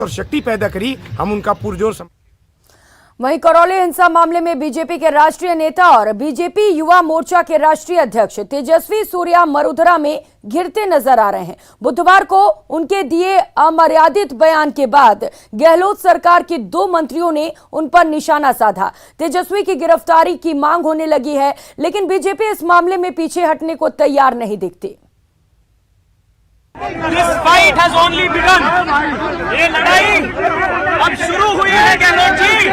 और शक्ति पैदा करी, हम उनका पुरजोर वहीं करौली हिंसा मामले में बीजेपी के राष्ट्रीय नेता और बीजेपी युवा मोर्चा के राष्ट्रीय अध्यक्ष तेजस्वी सूर्या मरुधरा में घिरते नजर आ रहे हैं। बुधवार को उनके दिए अमर्यादित बयान के बाद गहलोत सरकार के 2 मंत्रियों ने उन पर निशाना साधा। तेजस्वी की गिरफ्तारी की मांग होने लगी है, लेकिन बीजेपी इस मामले में पीछे हटने को तैयार नहीं दिखती। This fight has only begun. ये लड़ाई अब शुरू हुई है गहलोत जी।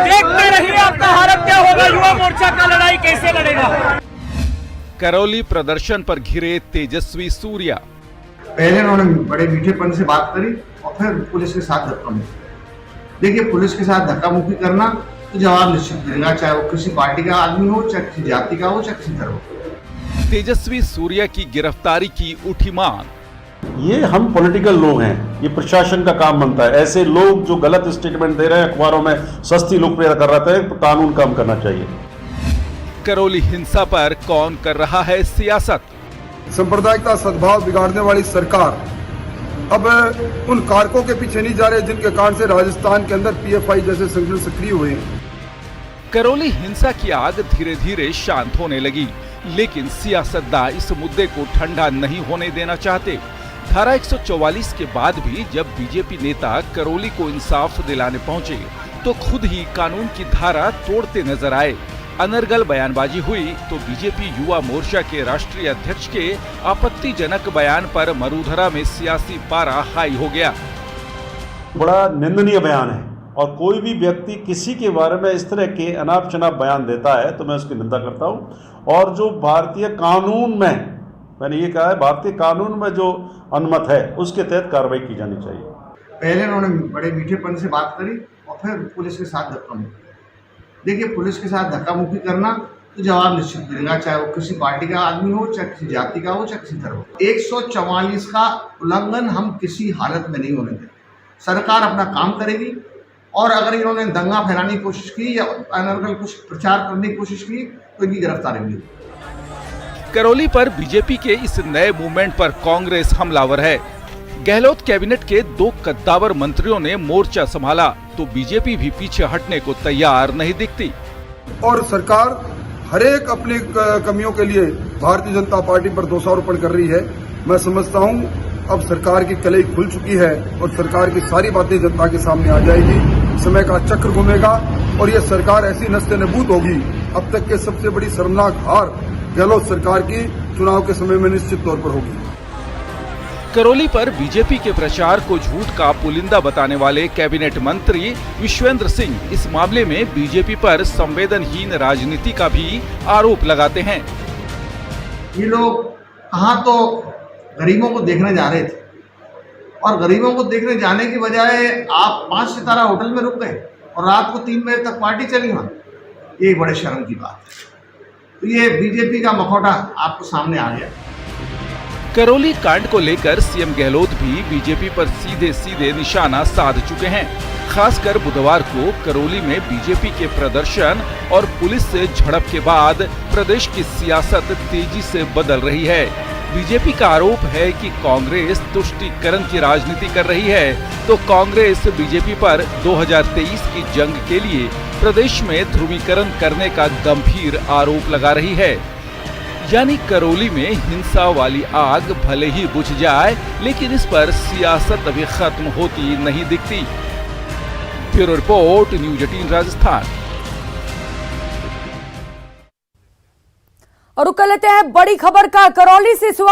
देखते रहिए आपका हालत क्या होगा, युवा मोर्चा का लड़ाई कैसे लड़ेगा। करौली प्रदर्शन पर घिरे तेजस्वी सूर्या। पहले उन्होंने बड़े मीठेपन से बात करी और फिर पुलिस के साथ धक्का मुक्की। देखिए, पुलिस के साथ धक्का मुक्की करना तो जवाब निश्चित मिलेगा, चाहे वो किसी पार्टी का आदमी हो, चाहे किसी जाति का हो, चाहे किसी धर्म का। तेजस्वी सूर्या की गिरफ्तारी की उठी मांग। ये हम पॉलिटिकल लोग हैं, ये प्रशासन का काम बनता है। ऐसे लोग जो गलत स्टेटमेंट दे रहे हैं, अखबारों में सस्ती लोकप्रियता कर रहे हैं, तो कानून काम करना चाहिए। करौली हिंसा पर कौन कर रहा है सियासत? सांप्रदायिक सद्भाव बिगाड़ने वाली सरकार अब उन कारकों के पीछे नहीं जा रहे जिनके कारण से राजस्थान के अंदर पीएफआई जैसे संगठन सक्रिय हुए हैं। करौली हिंसा की आग धीरे धीरे शांत होने लगी, लेकिन सियासतदान इस मुद्दे को ठंडा नहीं होने देना चाहते। धारा 144 के बाद भी जब बीजेपी नेता करौली को इंसाफ दिलाने पहुंचे तो खुद ही कानून की धारा तोड़ते नजर आए। अनर्गल बयानबाजी हुई तो बीजेपी युवा मोर्चा के राष्ट्रीय अध्यक्ष के आपत्तिजनक बयान पर मरुधरा में सियासी पारा हाई हो गया। बड़ा निंदनीय बयान है और कोई भी व्यक्ति किसी के बारे में इस तरह के अनाप शनाप बयान देता है तो मैं उसकी निंदा करता हूं। और जो भारतीय कानून में, मैंने ये कहा है, भारतीय कानून में जो अनुमत है उसके तहत कार्रवाई की जानी चाहिए। पहले उन्होंने बड़े मीठेपन से बात करी और फिर पुलिस के साथ धक्का मुक्की। देखिए, पुलिस के साथ धक्का मुक्की करना तो जवाब निश्चित मिलेगा, चाहे वो किसी पार्टी का आदमी हो, चाहे किसी जाति का हो, चाहे किसी धर्म का। 144 का उल्लंघन हम किसी हालत में नहीं होने देंगे। सरकार अपना काम करेगी और अगर इन्होंने दंगा फैलाने की कोशिश की या अनर्गल कुछ प्रचार करने की कोशिश की तो इनकी गिरफ्तारी मिली। करौली पर बीजेपी के इस नए मूवमेंट पर कांग्रेस हमलावर है। गहलोत कैबिनेट के 2 कद्दावर मंत्रियों ने मोर्चा संभाला तो बीजेपी भी पीछे हटने को तैयार नहीं दिखती। और सरकार हरेक अपनी कमियों के लिए भारतीय जनता पार्टी पर दोषारोपण कर रही है। मैं समझता हूं अब सरकार की कलई खुल चुकी है और सरकार की सारी बातें जनता के सामने आ जाएगी। समय का चक्र घूमेगा और ये सरकार ऐसी नस्ते-नबूद होगी। अब तक के सबसे बड़ी शर्मनाक हार गहलोत सरकार की चुनाव के समय में निश्चित तौर पर होगी। करौली पर बीजेपी के प्रचार को झूठ का पुलिंदा बताने वाले कैबिनेट मंत्री विश्वेंद्र सिंह इस मामले में बीजेपी पर संवेदनहीन राजनीति का भी आरोप लगाते हैं। ये लोग कहाँ तो गरीबों को देखने जा रहे थे और गरीबों को देखने जाने की बजाय आप 5 सितारा होटल में रुक गए और रात को 3 बजे तक पार्टी चली वहाँ। ये बड़े शर्म की बात है। तो ये बीजेपी का मखौटा आपको सामने आ गया। करौली कांड को लेकर सीएम गहलोत भी बीजेपी पर सीधे सीधे निशाना साध चुके हैं। खासकर बुधवार को करौली में बीजेपी के प्रदर्शन और पुलिस से झड़प के बाद प्रदेश की सियासत तेजी से बदल रही है। बीजेपी का आरोप है कि कांग्रेस तुष्टीकरण की राजनीति कर रही है तो कांग्रेस बीजेपी पर 2023 की जंग के लिए प्रदेश में ध्रुवीकरण करने का गंभीर आरोप लगा रही है। यानी करौली में हिंसा वाली आग भले ही बुझ जाए, लेकिन इस पर सियासत अभी खत्म होती नहीं दिखती। Bureau report, news 18 Rajasthan. और रुक लेते हैं बड़ी खबर का। करौली से इस वक्त